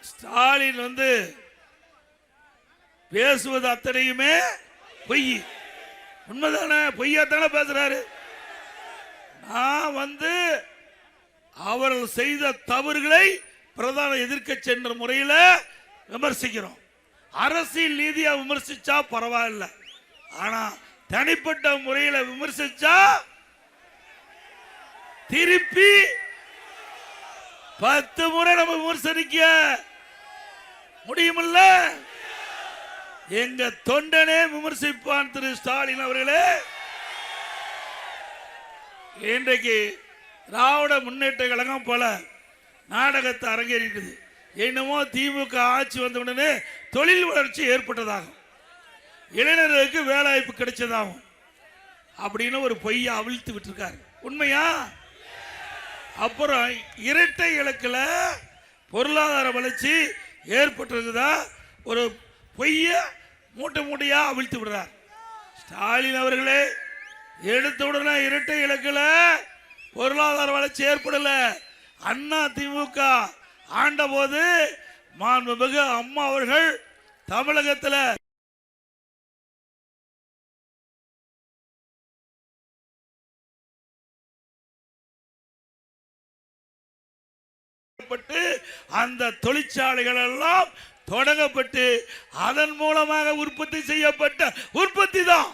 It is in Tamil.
ஸ்டாலின் பேசுவது அத்தனையுமே பொய். உண்மைதானே? பொய்யாத்தானே பேசுறாரு. நான் அவர்கள் செய்த தவறுகளை பிரதான எதிர்க்கட்சி என்ற முறையில் விமர்சிக்கிறோம். அரசியல் நீதியா விமர்சிச்சா பரவாயில்ல, ஆனா தனிப்பட்ட முறையில் விமர்சிச்சா திருப்பி 10 முறை நம்ம விமர்சனிக்க முடியுமில்ல? எங்க தொண்டனே விமர்சிப்பான் திரு ஸ்டாலின் அவர்களே. இன்றைக்கு திராவிட முன்னேற்ற கழகம் பல நாடகத்தை அரங்கேறிட்டது. என்னமோ திமுக ஆட்சி வந்த உடனே தொழில் வளர்ச்சி ஏற்பட்டதாகும், இளைஞர்களுக்கு வேலைவாய்ப்பு கிடைச்சதாகும் அப்படின்னு ஒரு பொய்யை அவிழ்த்து விட்டுருக்காரு. உண்மையா? அப்புறம் இரட்டை இலக்கில் பொருளாதார வளர்ச்சி ஏற்பட்டிருக்குதா ஒரு பொய்ய மூட்டை மூட்டையா அவிழ்த்து விடுறார் ஸ்டாலின் அவர்களே. எடுத்த உடனே இரட்டை இலக்கில் பொருளாதார வளர்ச்சி ஏற்படல. அண்ணா திமுக ஆண்ட போது மாண்புமிகு அம்மா அவர்கள் தமிழகத்தில் அந்த தொழிற்சாலைகள் எல்லாம் தொடங்கப்பட்டு அதன் மூலமாக உற்பத்தி செய்யப்பட்ட உற்பத்தி தான்